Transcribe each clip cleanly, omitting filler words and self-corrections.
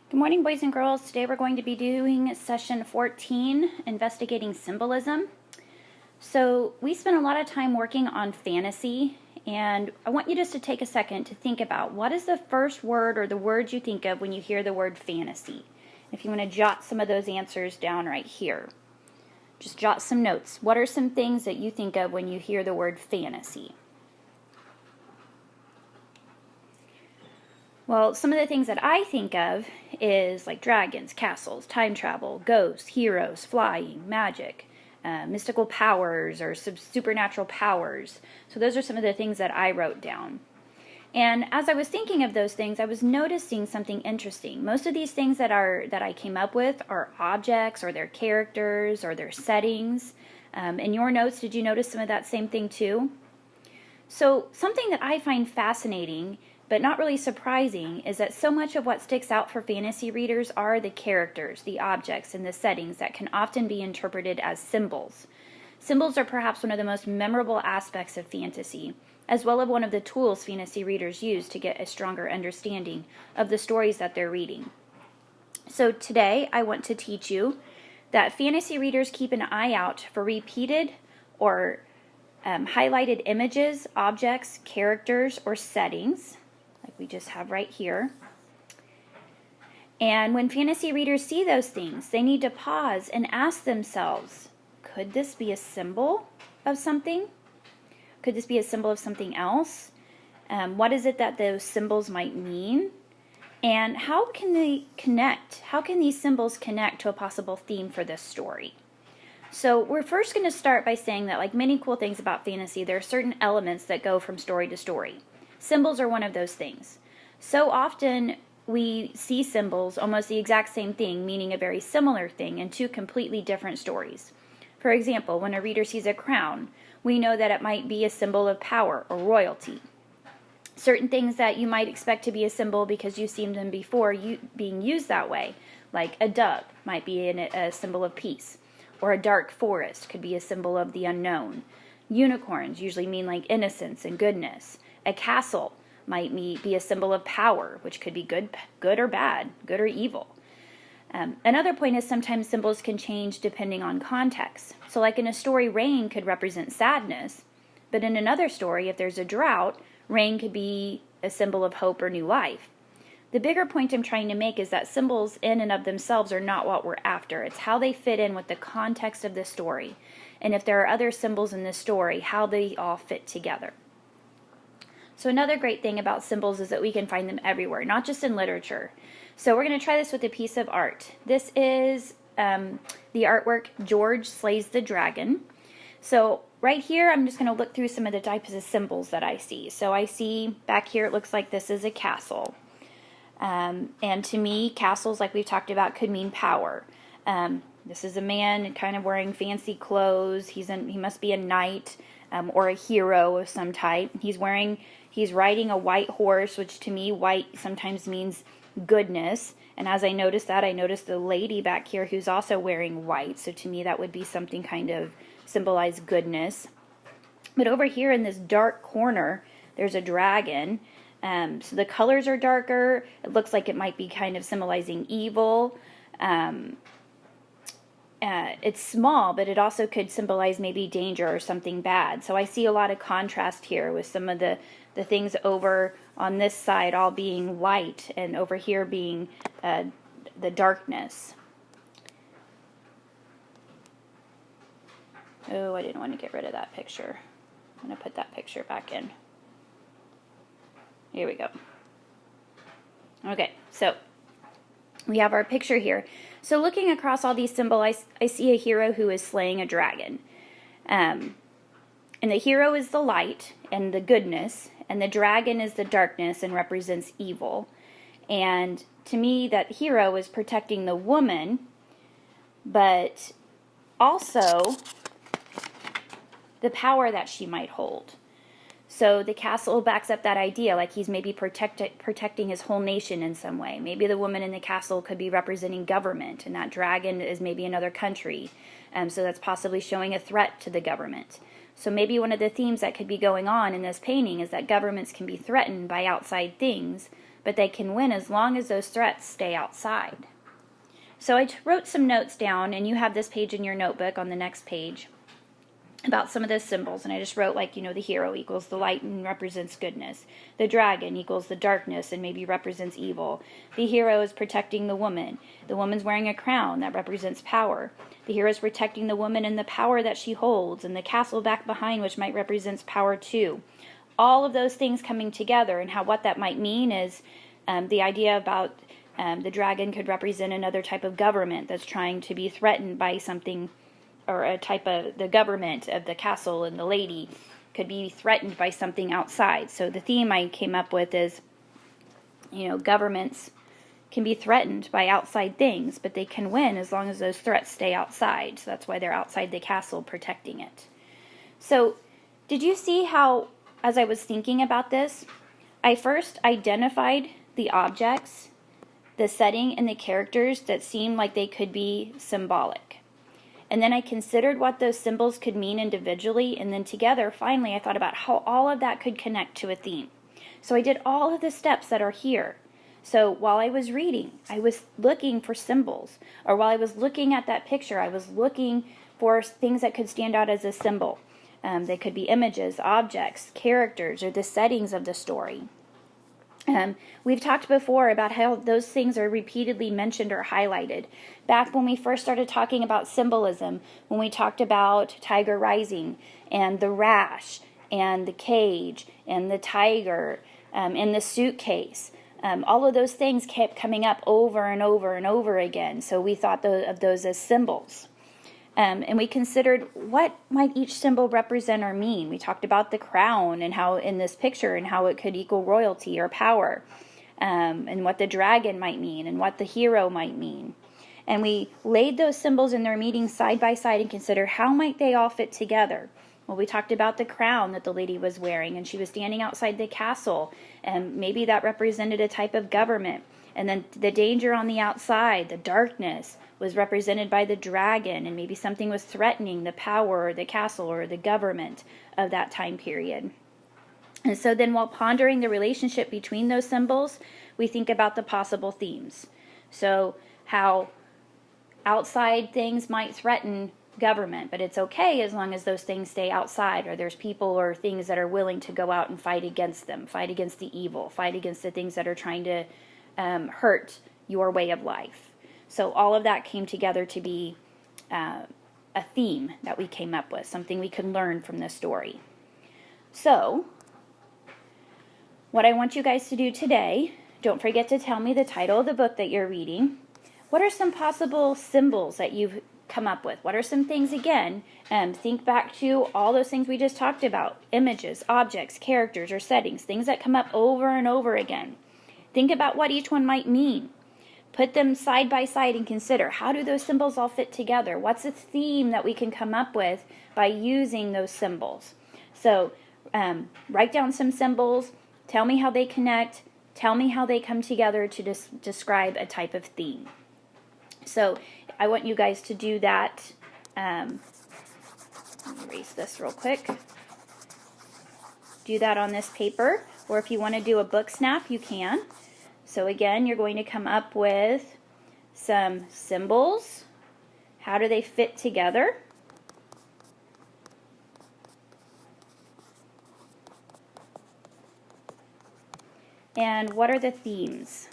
Good morning, boys and girls. Today we're going to be doing session 14, investigating symbolism. So we spent a lot of time working on fantasy, and I want you just to take a second to think about what is the first word or the words you think of when you hear the word fantasy. If you want to jot some of those answers down right here, just jot some notes. What are some things that you think of when you hear the word fantasy? Well, some of the things that I think of is like dragons, castles, time travel, ghosts, heroes, flying, magic, mystical powers or supernatural powers. So those are some of the things that I wrote down. And as I was thinking of those things, I was noticing something interesting. Most of these things that I came up with are objects or their characters or their settings. In your notes, did you notice some of that same thing too? So something that I find fascinating but not really surprising is that so much of what sticks out for fantasy readers are the characters, the objects, and the settings that can often be interpreted as symbols. Symbols are perhaps one of the most memorable aspects of fantasy, as well as one of the tools fantasy readers use to get a stronger understanding of the stories that they're reading. So today I want to teach you that fantasy readers keep an eye out for repeated or highlighted images, objects, characters, or settings, like we just have right here. And when fantasy readers see those things, they need to pause and ask themselves, could this be a symbol of something? Could this be a symbol of something else? What is it that those symbols might mean? And how can they connect? How can these symbols connect to a possible theme for this story? So we're first going to start by saying that, like many cool things about fantasy, there are certain elements that go from story to story. Symbols are one of those things. So often we see symbols, almost the exact same thing, meaning a very similar thing in two completely different stories. For example, when a reader sees a crown, we know that it might be a symbol of power or royalty. Certain things that you might expect to be a symbol because you've seen them before being used that way, like a dove might be a symbol of peace, or a dark forest could be a symbol of the unknown. Unicorns usually mean like innocence and goodness. A castle might be a symbol of power, which could be good or bad, good or evil. Another point is sometimes symbols can change depending on context. So like in a story, rain could represent sadness, but in another story, if there's a drought, rain could be a symbol of hope or new life. The bigger point I'm trying to make is that symbols in and of themselves are not what we're after. It's how they fit in with the context of the story. And if there are other symbols in this story, how they all fit together. So another great thing about symbols is that we can find them everywhere, not just in literature. So we're going to try this with a piece of art. This is the artwork George Slays the Dragon. So right here, I'm just going to look through some of the types of symbols that I see. So I see back here, it looks like this is a castle. And to me, castles, like we've talked about, could mean power. This is a man kind of wearing fancy clothes. He must be a knight or a hero of some type. He's riding a white horse, which to me, white sometimes means goodness. And as I noticed the lady back here who's also wearing white. So to me, that would be something kind of symbolize goodness. But over here in this dark corner, there's a dragon. So the colors are darker. It looks like it might be kind of symbolizing evil. It's small, but it also could symbolize maybe danger or something bad. So I see a lot of contrast here with some of the things over on this side all being light and over here being the darkness. Oh, I didn't want to get rid of that picture. I'm going to put that picture back in. Here we go. Okay, so we have our picture here. So looking across all these symbols, I see a hero who is slaying a dragon. And the hero is the light and the goodness, and the dragon is the darkness and represents evil. And to me, that hero is protecting the woman, but also the power that she might hold. So the castle backs up that idea, like he's maybe protecting his whole nation in some way. Maybe the woman in the castle could be representing government, and that dragon is maybe another country. So that's possibly showing a threat to the government. So maybe one of the themes that could be going on in this painting is that governments can be threatened by outside things. but they can win as long as those threats stay outside. So I wrote some notes down, and you have this page in your notebook on the next page about some of those symbols, and I just wrote the hero equals the light and represents goodness. The dragon equals the darkness and maybe represents evil. The hero is protecting the woman. The woman's wearing a crown that represents power. The hero is protecting the woman and the power that she holds, and the castle back behind, which might represents power too. All of those things coming together, and what that might mean is the idea about the dragon could represent another type of government that's trying to be threatened by something, or a type of the government of the castle, and the lady could be threatened by something outside. So the theme I came up with is, governments can be threatened by outside things, but they can win as long as those threats stay outside. So that's why they're outside the castle protecting it. So did you see how, as I was thinking about this, I first identified the objects, the setting, and the characters that seemed like they could be symbolic. And then I considered what those symbols could mean individually, and then together, finally, I thought about how all of that could connect to a theme. So I did all of the steps that are here. So while I was reading, I was looking for symbols. Or while I was looking at that picture, I was looking for things that could stand out as a symbol. They could be images, objects, characters, or the settings of the story. We've talked before about how those things are repeatedly mentioned or highlighted. Back when we first started talking about symbolism, when we talked about Tiger Rising, and the rash, and the cage, and the tiger, and the suitcase, all of those things kept coming up over and over and over again. So we thought of those as symbols. And we considered what might each symbol represent or mean. We talked about the crown and how in this picture and how it could equal royalty or power, and what the dragon might mean and what the hero might mean. And we laid those symbols in their meaning side by side and considered how might they all fit together. Well, we talked about the crown that the lady was wearing, and she was standing outside the castle, and maybe that represented a type of government. And then the danger on the outside, the darkness, was represented by the dragon, and maybe something was threatening the power or the castle or the government of that time period. And so then while pondering the relationship between those symbols, we think about the possible themes. So how outside things might threaten government, but it's okay as long as those things stay outside, or there's people or things that are willing to go out and fight against them, fight against the evil, fight against the things that are trying to hurt your way of life. So all of that came together to be a theme that we came up with, something we could learn from this story. So what I want you guys to do today, don't forget to tell me the title of the book that you're reading. What are some possible symbols that you've come up with? What are some things, again, think back to all those things we just talked about, images, objects, characters, or settings, things that come up over and over again. Think about what each one might mean. Put them side by side and consider, how do those symbols all fit together? What's a theme that we can come up with by using those symbols? So write down some symbols, tell me how they connect, tell me how they come together to describe a type of theme. So I want you guys to do that. Let me erase this real quick. Do that on this paper, or if you want to do a book snap, you can. So again, you're going to come up with some symbols. How do they fit together? And what are the themes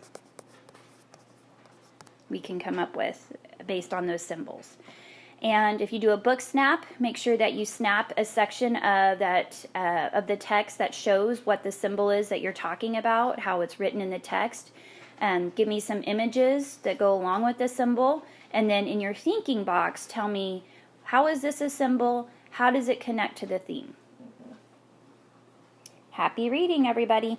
we can come up with based on those symbols? And if you do a book snap, make sure that you snap a section of of the text that shows what the symbol is that you're talking about, how it's written in the text. Give me some images that go along with the symbol. And then in your thinking box, tell me, how is this a symbol? How does it connect to the theme? Happy reading, everybody.